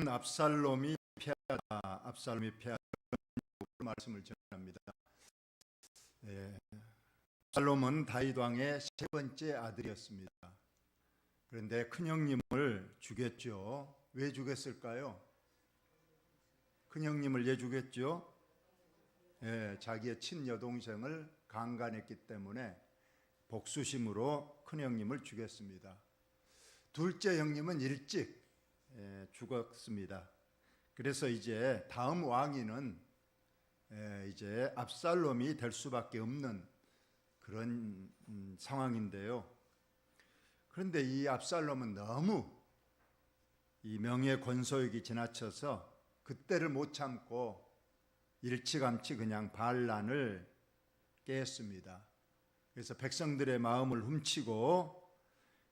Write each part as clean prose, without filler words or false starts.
압살롬이 패하다 말씀을 전합니다. 압살롬은 다윗 왕의 세 번째 아들이었습니다. 그런데 큰형님을 죽였죠. 왜 죽였을까요? 큰형님을 왜 죽였죠? 자기의 친여동생을 강간했기 때문에 복수심으로 큰형님을 죽였습니다. 둘째 형님은 일찍 죽었습니다. 그래서 이제 다음 왕위는 이제 압살롬이 될 수밖에 없는 그런 상황인데요. 그런데 이 압살롬은 너무 이 명예 권소욕이 지나쳐서 그때를 못 참고 일찌감치 그냥 반란을 깼습니다. 그래서 백성들의 마음을 훔치고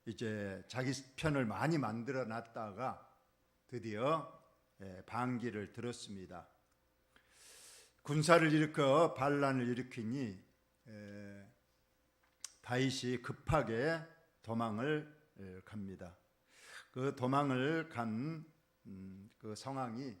이제 자기 편을 많이 만들어 놨다가 드디어 반기를 들었습니다. 군사를 일으켜 반란을 일으키니 다윗이 급하게 도망을 갑니다. 그 도망을 간 그 상황이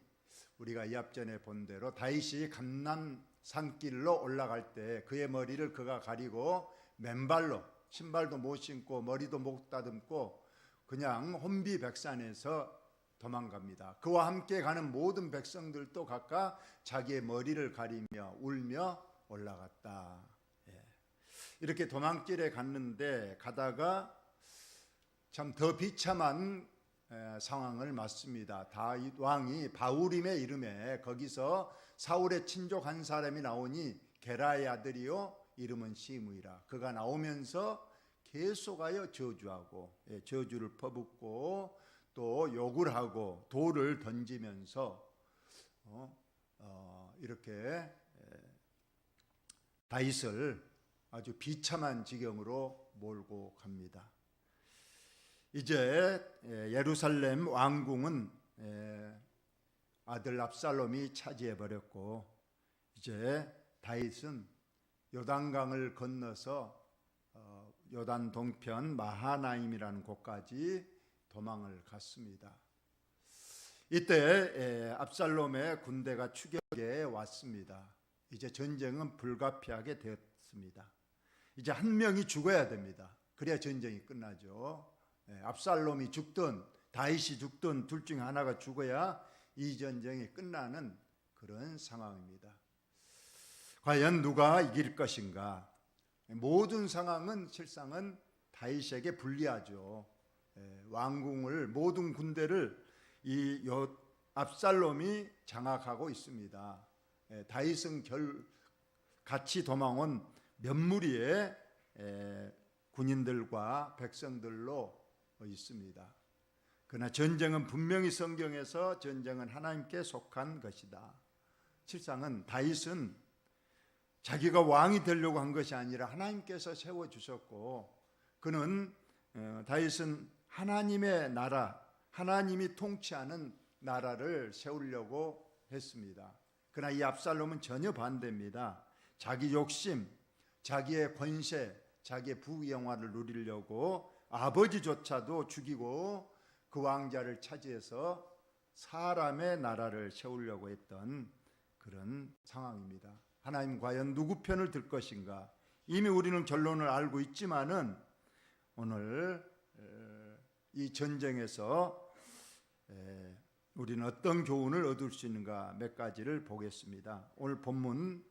우리가 이 앞전에 본 대로 다윗이 감람 산길로 올라갈 때 그의 머리를 그가 가리고 맨발로 신발도 못 신고 머리도 못 다듬고 그냥 혼비백산에서 도망갑니다. 그와 함께 가는 모든 백성들도 각각 자기의 머리를 가리며 울며 올라갔다. 이렇게 도망길에 갔는데 가다가 참 더 비참한 상황을 맞습니다. 다윗 왕이 바울임의 이름에 거기서 사울의 친족 한 사람이 나오니 게라의 아들이요 이름은 시므이라. 그가 나오면서 계속하여 저주하고 저주를 퍼붓고 또 욕을 하고 돌을 던지면서 이렇게 다윗을 아주 비참한 지경으로 몰고 갑니다. 이제 예루살렘 왕궁은 아들 압살롬이 차지해 버렸고 이제 다윗은 요단강을 건너서 요단 동편 마하나임이라는 곳까지 도망을 갔습니다. 이때 압살롬의 군대가 추격에 왔습니다. 이제 전쟁은 불가피하게 되었습니다. 이제 한 명이 죽어야 됩니다. 그래야 전쟁이 끝나죠. 압살롬이 죽든 다윗이 죽든 둘 중에 하나가 죽어야 이 전쟁이 끝나는 그런 상황입니다. 과연 누가 이길 것인가? 모든 상황은 실상은 다윗에게 불리하죠. 왕궁을 모든 군대를 이 압살롬이 장악하고 있습니다. 다윗은 같이 도망온 몇 무리의 군인들과 백성들로 있습니다. 그러나 전쟁은 분명히 성경에서 전쟁은 하나님께 속한 것이다. 실상은 다윗은 자기가 왕이 되려고 한 것이 아니라 하나님께서 세워주셨고 그는 다윗은 하나님의 나라, 하나님이 통치하는 나라를 세우려고 했습니다. 그러나 이 압살롬은 전혀 반대입니다. 자기 욕심, 자기의 권세, 자기의 부영화를 누리려고 아버지조차도 죽이고 그 왕자를 차지해서 사람의 나라를 세우려고 했던 그런 상황입니다. 하나님 과연 누구 편을 들 것인가? 이미 우리는 결론을 알고 있지만은 오늘 이 전쟁에서 우리는 어떤 교훈을 얻을 수 있는가 몇 가지를 보겠습니다. 오늘 본문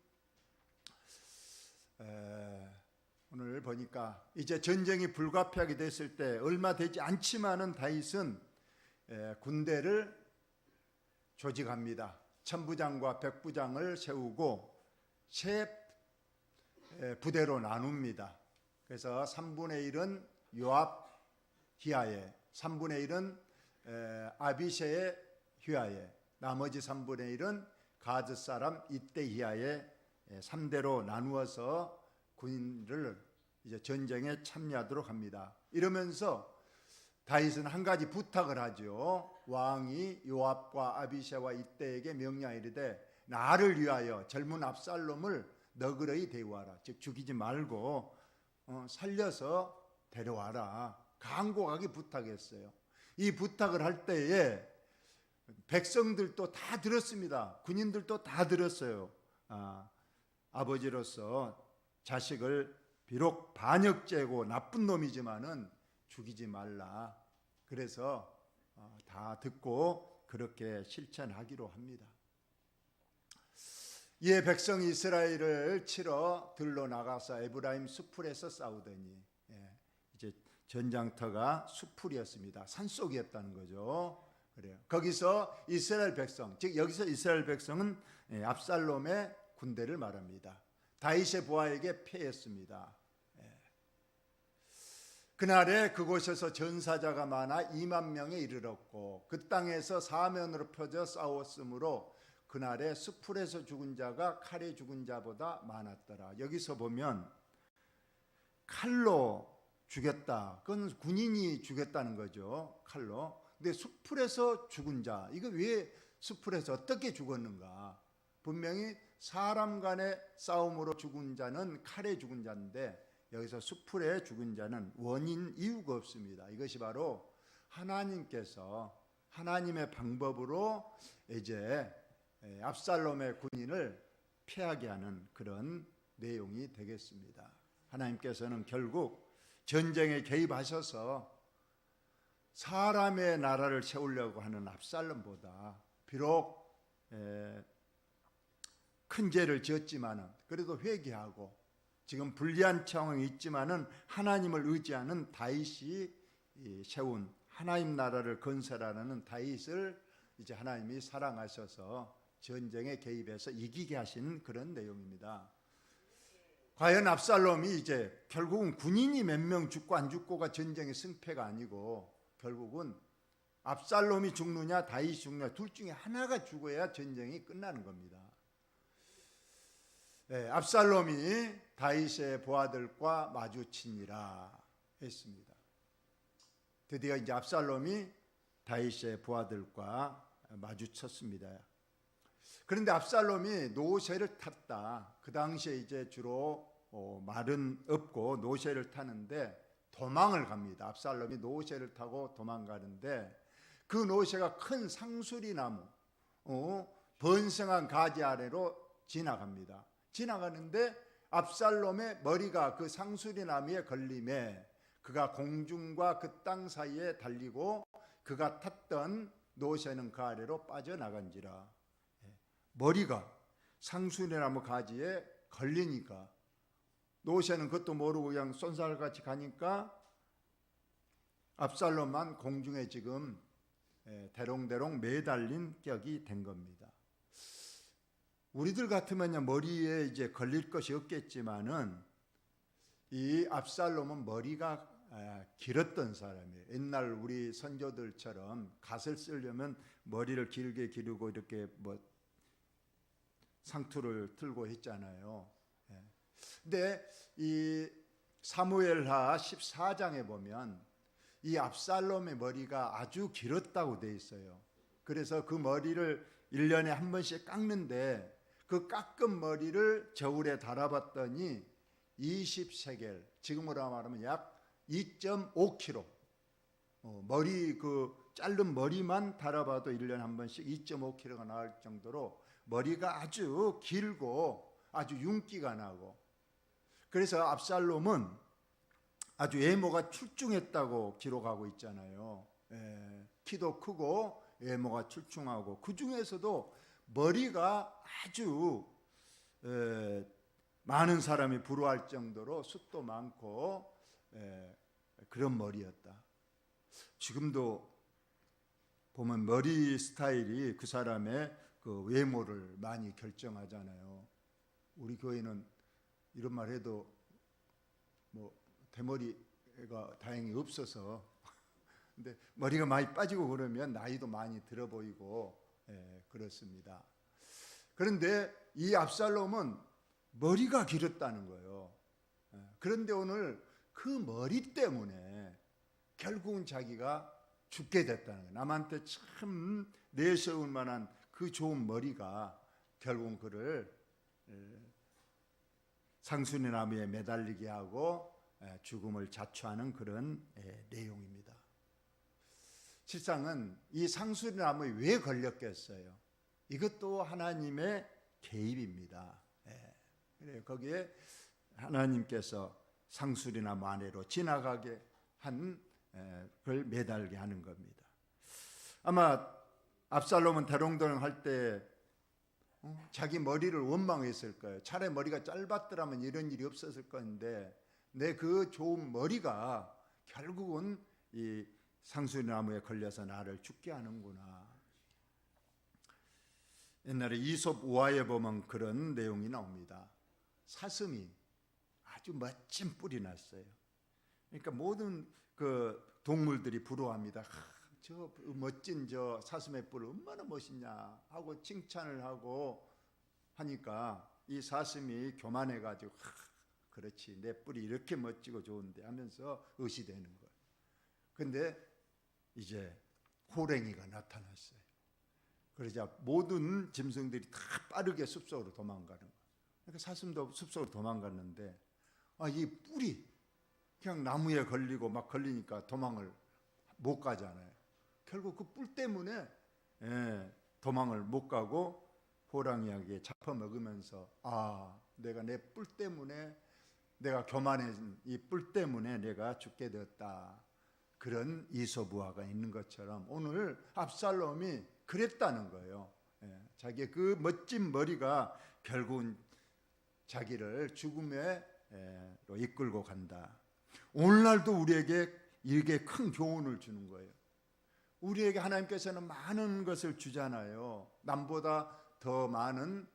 오늘 보니까 이제 전쟁이 불가피하게 됐을 때 얼마 되지 않지만은 다윗은 군대를 조직합니다. 천부장과 백부장을 세우고 세 부대로 나눕니다. 그래서 3분의 1은 요압 휘하에, 3분의 1은 아비새의 휘하에, 나머지 3분의 1은 가드 사람 이떼 휘하에 3대로 나누어서 군인을 이제 전쟁에 참여하도록 합니다. 이러면서 다윗은 한 가지 부탁을 하죠. 왕이 요압과 아비새와 이떼에게 명령하이르되 나를 위하여 젊은 압살롬을 너그러이 대우하라. 즉 죽이지 말고 살려서 데려와라. 간곡하게 부탁했어요. 이 부탁을 할 때에 백성들도 다 들었습니다. 군인들도 다 들었어요. 아버지로서 자식을 비록 반역죄고 나쁜 놈이지만은 죽이지 말라. 그래서 다 듣고 그렇게 실천하기로 합니다. 이에 백성이 이스라엘을 치러 들러 나가서 에브라임 수풀에서 싸우더니, 이제 전장터가 수풀이었습니다. 산속이었다는 거죠. 그래요. 거기서 이스라엘 백성, 즉 여기서 이스라엘 백성은 압살롬의 군대를 말합니다. 다윗의 부하에게 패했습니다. 그날에 그곳에서 전사자가 많아 2만 명에 이르렀고 그 땅에서 사면으로 펴져 싸웠으므로 그날에 수풀에서 죽은 자가 칼에 죽은 자보다 많았더라. 여기서 보면 칼로 죽였다. 그건 군인이 죽였다는 거죠. 칼로. 근데 수풀에서 죽은 자, 이거 왜 수풀에서 어떻게 죽었는가? 분명히 사람 간의 싸움으로 죽은 자는 칼에 죽은 자인데 여기서 수풀에 죽은 자는 원인 이유가 없습니다. 이것이 바로 하나님께서 하나님의 방법으로 이제 압살롬의 군인을 패하게 하는 그런 내용이 되겠습니다. 하나님께서는 결국 전쟁에 개입하셔서 사람의 나라를 세우려고 하는 압살롬보다 비록 큰 죄를 지었지만은 그래도 회개하고 지금 불리한 상황이 있지만은 하나님을 의지하는 다윗이 세운 하나님 나라를 건설하는 다윗을 이제 하나님이 사랑하셔서 전쟁에 개입해서 이기게 하신 그런 내용입니다. 과연 압살롬이 이제 결국은 군인이 몇 명 죽고 안 죽고가 전쟁의 승패가 아니고 결국은 압살롬이 죽느냐 다윗이 죽느냐 둘 중에 하나가 죽어야 전쟁이 끝나는 겁니다. 압살롬이 다윗의 부하들과 마주치니라 했습니다. 드디어 이제 압살롬이 다윗의 부하들과 마주쳤습니다. 그런데 압살롬이 노새를 탔다. 그 당시에 이제 주로 말은 없고 노새를 타는데 도망을 갑니다. 압살롬이 노새를 타고 도망가는데 그 노새가 큰 상수리나무 번성한 가지 아래로 지나갑니다. 지나가는데 압살롬의 머리가 그 상수리나무에 걸림에 그가 공중과 그 땅 사이에 달리고 그가 탔던 노새는 그 아래로 빠져나간지라. 머리가 상수리나무 가지에 걸리니까 노새는 그것도 모르고 그냥 쏜살같이 가니까 압살롬만 공중에 지금 대롱대롱 매달린 격이 된 겁니다. 우리들 같으면요 머리에 이제 걸릴 것이 없겠지만은 이 압살롬은 머리가 길었던 사람이에요. 옛날 우리 선조들처럼 갓을 쓰려면 머리를 길게 기르고 이렇게 뭐 상투를 틀고 했잖아요. 근데 이 사무엘하 14장에 보면 이 압살롬의 머리가 아주 길었다고 돼 있어요. 그래서 그 머리를 1년에 한 번씩 깎는데 그 깎은 머리를 저울에 달아봤더니 20세겔, 지금으로 말하면 약 2.5kg. 머리 그 자른 머리만 달아봐도 1년에 한 번씩 2.5kg가 나올 정도로 머리가 아주 길고 아주 윤기가 나고, 그래서 압살롬은 아주 외모가 출중했다고 기록하고 있잖아요. 키도 크고 외모가 출중하고 그 중에서도 머리가 아주 많은 사람이 부러워할 정도로 숱도 많고 그런 머리였다. 지금도 보면 머리 스타일이 그 사람의 그 외모를 많이 결정하잖아요. 우리 교회는 이런 말 해도 뭐 대머리가 다행히 없어서 근데 머리가 많이 빠지고 그러면 나이도 많이 들어 보이고 그렇습니다. 그런데 이 압살롬은 머리가 길었다는 거예요. 그런데 오늘 그 머리 때문에 결국은 자기가 죽게 됐다는 거예요. 남한테 참 내세울 만한 그 좋은 머리가 결국은 그를 상수리 나무에 매달리게 하고 죽음을 자초하는 그런 내용입니다. 실상은 이 상수리 나무에 왜 걸렸겠어요? 이것도 하나님의 개입입니다. 그래요. 거기에 하나님께서 상수리 나무 아래로 지나가게 한 그걸 매달게 하는 겁니다. 아마 압살롬은 대롱대롱 할 때 자기 머리를 원망했을 거예요. 차라리 머리가 짧았더라면 이런 일이 없었을 건데 내 그 좋은 머리가 결국은 이 상수리 나무에 걸려서 나를 죽게 하는구나. 옛날에 이솝 우화에 보면 그런 내용이 나옵니다. 사슴이 아주 멋진 뿔이 났어요. 그러니까 모든 그 동물들이 부러워합니다. 저 멋진 저 사슴의 뿔 얼마나 멋있냐 하고 칭찬을 하고 하니까 이 사슴이 교만해가지고 그렇지 내 뿔이 이렇게 멋지고 좋은데 하면서 의시되는 거예요. 근데 이제 호랭이가 나타났어요. 그러자 모든 짐승들이 다 빠르게 숲속으로 도망가는 거예요. 그러니까 사슴도 숲속으로 도망갔는데 이 뿔이 그냥 나무에 걸리고 막 걸리니까 도망을 못 가잖아요. 결국 그 뿔 때문에 도망을 못 가고 호랑이에게 잡혀먹으면서 내가 내 뿔 때문에 내가 교만해진 이 뿔 때문에 내가 죽게 되었다. 그런 이솝우화가 있는 것처럼 오늘 압살롬이 그랬다는 거예요. 자기의 그 멋진 머리가 결국은 자기를 죽음으로 이끌고 간다. 오늘날도 우리에게 이게 큰 교훈을 주는 거예요. 우리에게 하나님께서는 많은 것을 주잖아요. 남보다 더 많은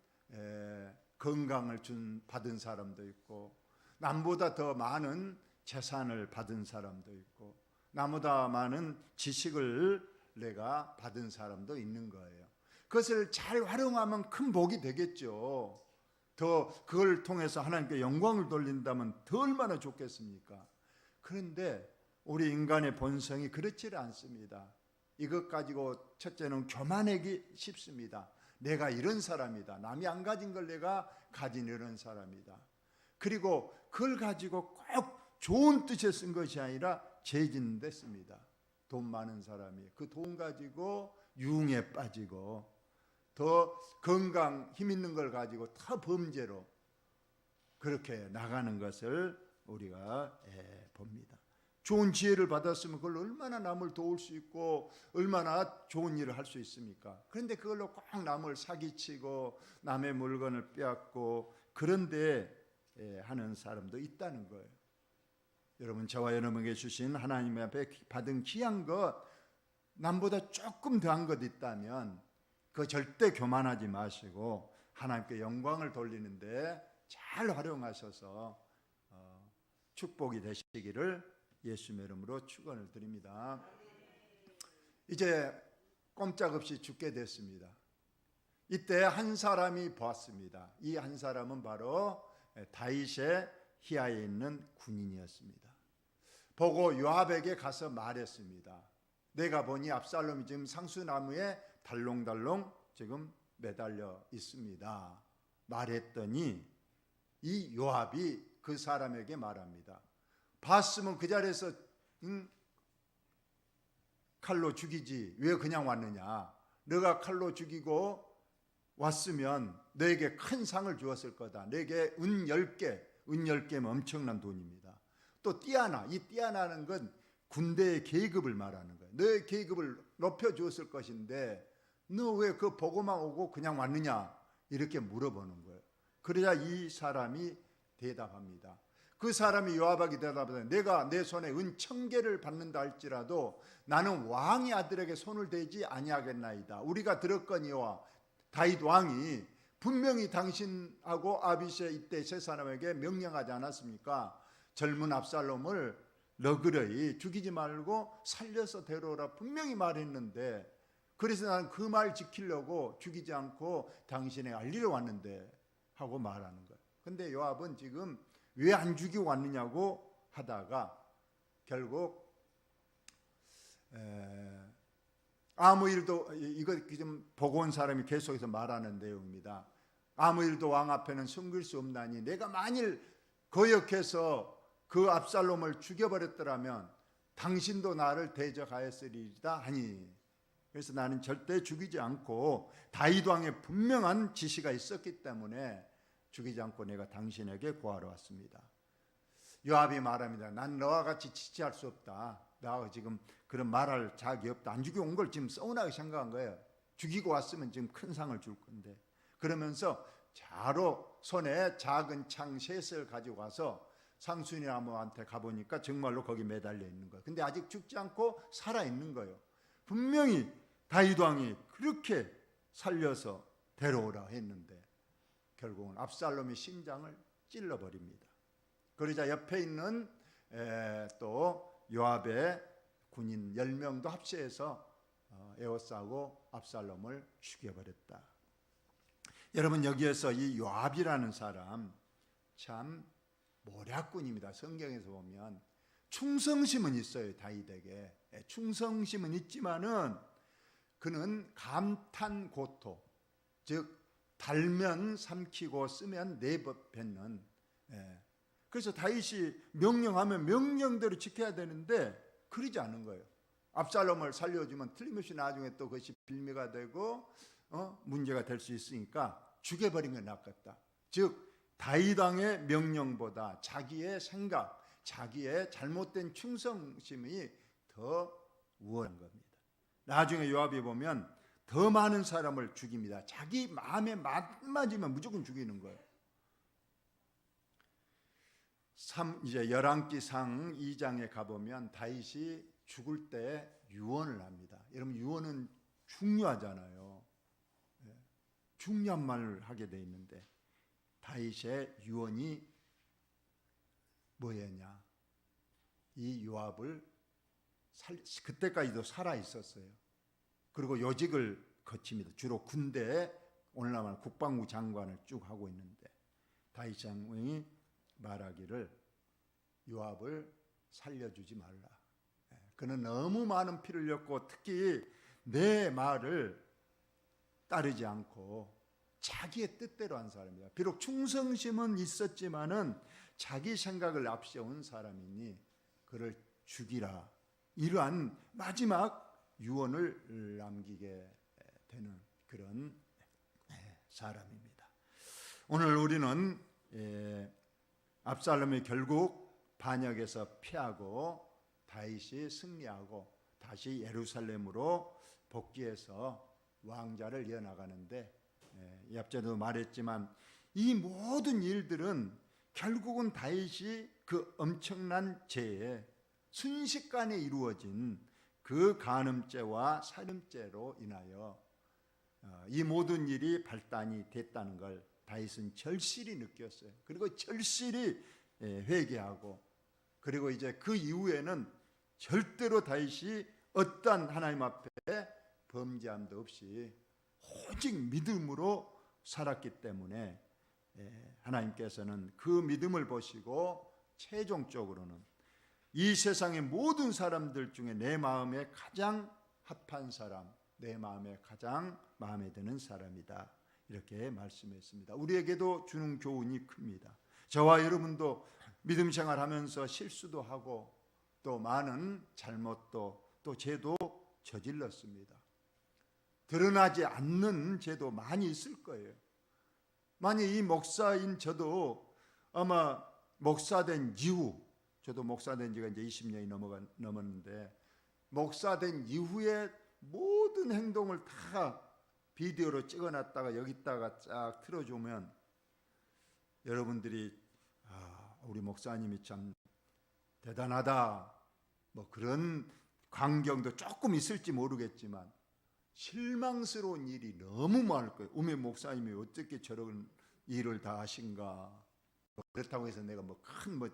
건강을 받은 사람도 있고, 남보다 더 많은 재산을 받은 사람도 있고, 나보다 많은 지식을 내가 받은 사람도 있는 거예요. 그것을 잘 활용하면 큰 복이 되겠죠. 더 그걸 통해서 하나님께 영광을 돌린다면 더 얼마나 좋겠습니까? 그런데 우리 인간의 본성이 그렇지 않습니다. 이것 가지고 첫째는 교만하기 쉽습니다. 내가 이런 사람이다. 남이 안 가진 걸 내가 가진 이런 사람이다. 그리고 그걸 가지고 꼭 좋은 뜻에 쓴 것이 아니라 죄짓는 데 씁니다. 돈 많은 사람이 그 돈 가지고 유흥에 빠지고 더 건강 힘 있는 걸 가지고 다 범죄로 그렇게 나가는 것을 우리가 봅니다. 좋은 지혜를 받았으면 그걸 얼마나 남을 도울 수 있고 얼마나 좋은 일을 할 수 있습니까? 그런데 그걸로 꼭 남을 사기치고 남의 물건을 빼앗고 그런데 하는 사람도 있다는 거예요. 여러분, 저와 여러분에게 주신 하나님 앞에 받은 귀한 것, 남보다 조금 더한 것 있다면 그 절대 교만하지 마시고 하나님께 영광을 돌리는데 잘 활용하셔서 축복이 되시기를 예수님의 이름으로 축원을 드립니다. 이제 꼼짝없이 죽게 됐습니다. 이때 한 사람이 보았습니다. 이 한 사람은 바로 다윗의 희하에 있는 군인이었습니다. 보고 요압에게 가서 말했습니다. 내가 보니 압살롬이 지금 상수나무에 달롱달롱 지금 매달려 있습니다. 말했더니 이 요압이 그 사람에게 말합니다. 봤으면 그 자리에서 칼로 죽이지 왜 그냥 왔느냐. 너가 칼로 죽이고 왔으면 너에게 큰 상을 주었을 거다. 너에게 은 10개, 은 10개면 엄청난 돈입니다. 또 띠아나, 이 띠아나는 건 군대의 계급을 말하는 거예요. 너의 계급을 높여주었을 것인데 너 왜 그 보고만 오고 그냥 왔느냐 이렇게 물어보는 거예요. 그러자 이 사람이 대답합니다. 그 사람이 요압에게 대답하되 내가 내 손에 은 1000개를 받는다 할지라도 나는 왕의 아들에게 손을 대지 아니하겠나이다. 우리가 들었거니와 다윗 왕이 분명히 당신하고 아비새 이때 세 사람에게 명령하지 않았습니까? 젊은 압살롬을 너그러이 죽이지 말고 살려서 데려오라 분명히 말했는데 그래서 나는 그 말 지키려고 죽이지 않고 당신에게 알리러 왔는데 하고 말하는 거예요. 근데 요압은 지금 왜 안 죽이고 왔느냐고 하다가 결국 아무 일도 이거 좀 보고 온 사람이 계속해서 말하는 내용입니다. 아무 일도 왕 앞에는 숨길 수 없나니 내가 만일 거역해서 그 압살롬을 죽여버렸더라면 당신도 나를 대적하였으리이다 하니. 그래서 나는 절대 죽이지 않고 다윗 왕의 분명한 지시가 있었기 때문에 죽이지 않고 내가 당신에게 구하러 왔습니다. 요압이 말합니다. 난 너와 같이 지체할 수 없다. 나 지금 그런 말할 자격이 없다. 안 죽이고 온 걸 지금 서운하게 생각한 거예요. 죽이고 왔으면 지금 큰 상을 줄 건데. 그러면서 자로 손에 작은 창 셋을 가지고 와서 상수리 나무한테 가보니까 정말로 거기 매달려 있는 거예요. 근데 아직 죽지 않고 살아 있는 거예요. 분명히 다윗 왕이 그렇게 살려서 데려오라 했는데 결국은 압살롬이 심장을 찔러버립니다. 그러자 옆에 있는 또 요압의 군인 10명도 합세해서 에워싸고 압살롬을 죽여버렸다. 여러분, 여기에서 이 요압이라는 사람 참 모략꾼입니다. 성경에서 보면 충성심은 있어요. 다윗에게 충성심은 있지만은 그는 감탄고토, 즉 달면 삼키고 쓰면 내뱉는. 그래서 다윗이 명령하면 명령대로 지켜야 되는데 그러지 않은 거예요. 압살롬을 살려주면 틀림없이 나중에 또 그것이 빌미가 되고 문제가 될 수 있으니까 죽여버린 게 낫겠다. 즉 다윗 왕의 명령보다 자기의 생각, 자기의 잘못된 충성심이 더 우월한 겁니다. 나중에 요압이 보면 더 많은 사람을 죽입니다. 자기 마음에 맞으면 무조건 죽이는 거예요. 이제 열왕기상 2장에 가보면 다윗이 죽을 때 유언을 합니다. 여러분, 유언은 중요하잖아요. 중요한 말을 하게 돼 있는데 다윗의 유언이 뭐였냐? 이 요압을 그때까지도 살아 있었어요. 그리고 요직을 거칩니다. 주로 군대에 오늘날 말하면 국방부 장관을 쭉 하고 있는데 다윗 장군이 말하기를 요압을 살려주지 말라. 그는 너무 많은 피를 흘렸고 특히 내 말을 따르지 않고 자기의 뜻대로 한 사람이다. 비록 충성심은 있었지만은 자기 생각을 앞세운 사람이니 그를 죽이라. 이러한 마지막 유언을 남기게 되는 그런 사람입니다. 오늘 우리는 압살롬이 결국 반역에서 피하고 다윗이 승리하고 다시 예루살렘으로 복귀해서 왕자를 이어나가는데 앞전에도 말했지만 이 모든 일들은 결국은 다윗이 그 엄청난 죄에 순식간에 이루어진 그 간음죄와 살인죄로 인하여 이 모든 일이 발단이 됐다는 걸 다윗은 절실히 느꼈어요. 그리고 절실히 회개하고 그리고 이제 그 이후에는 절대로 다윗이 어떠한 하나님 앞에 범죄함도 없이 오직 믿음으로 살았기 때문에 하나님께서는 그 믿음을 보시고 최종적으로는 이 세상의 모든 사람들 중에 내 마음에 가장 합한 사람, 내 마음에 가장 마음에 드는 사람이다. 이렇게 말씀했습니다. 우리에게도 주는 교훈이 큽니다. 저와 여러분도 믿음 생활하면서 실수도 하고 또 많은 잘못도 또 죄도 저질렀습니다. 드러나지 않는 죄도 많이 있을 거예요. 만약 이 목사인 저도 아마 목사된 이후, 저도 목사된 지가 이제 20년이 넘었는데 목사된 이후에 모든 행동을 다 비디오로 찍어놨다가 여기다가 쫙 틀어주면 여러분들이 우리 목사님이 참 대단하다 뭐 그런 광경도 조금 있을지 모르겠지만 실망스러운 일이 너무 많을 거예요. 우리 목사님이 어떻게 저런 일을 다 하신가. 그렇다고 해서 내가 뭐 큰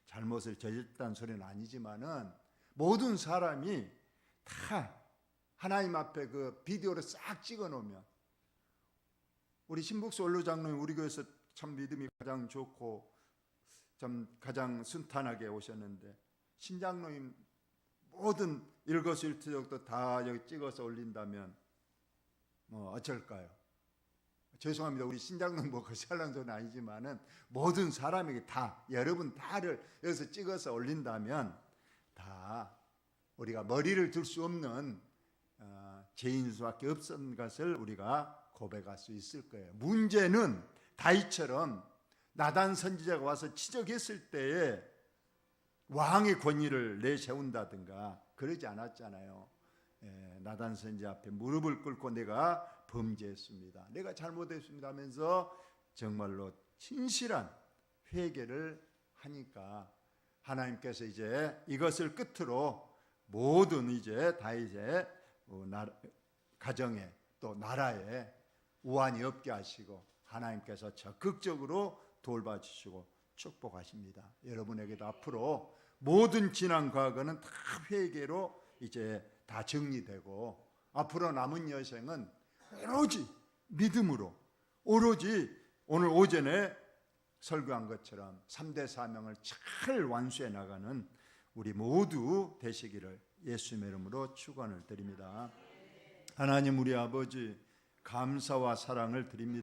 잘못을 저질렀다는 소리는 아니지만은 모든 사람이 다 하나님 앞에 그 비디오를 싹 찍어 놓으면 우리 신북수 원로 장로님 우리 교회에서 참 믿음이 가장 좋고 참 가장 순탄하게 오셨는데 신장로님 모든 일거수일투족도 다 여기 찍어서 올린다면 뭐 어쩔까요? 죄송합니다. 우리 신장로님 뭐 거시하려는 소리는 아니지만은 모든 사람에게 다 여러분 다를 여기서 찍어서 올린다면 다 우리가 머리를 들 수 없는 죄인 수밖에 없었던 것을 우리가 고백할 수 있을 거예요. 문제는 다윗처럼 나단 선지자가 와서 지적했을 때에 왕의 권위를 내세운다든가 그러지 않았잖아요. 나단 선지자 앞에 무릎을 꿇고 내가 범죄했습니다, 내가 잘못했습니다 하면서 정말로 진실한 회개를 하니까 하나님께서 이제 이것을 끝으로 모든 이제 다윗의 가정에 또 나라에 우환이 없게 하시고 하나님께서 적극적으로 돌봐주시고 축복하십니다. 여러분에게도 앞으로 모든 지난 과거는 다 회개로 이제 다 정리되고 앞으로 남은 여생은 오로지 믿음으로, 오로지 오늘 오전에 설교한 것처럼 3대 사명을 잘 완수해 나가는 우리 모두 되시기를 예수님의 이름으로 축원을 드립니다. 하나님 우리 아버지, 감사와 사랑을 드립니다.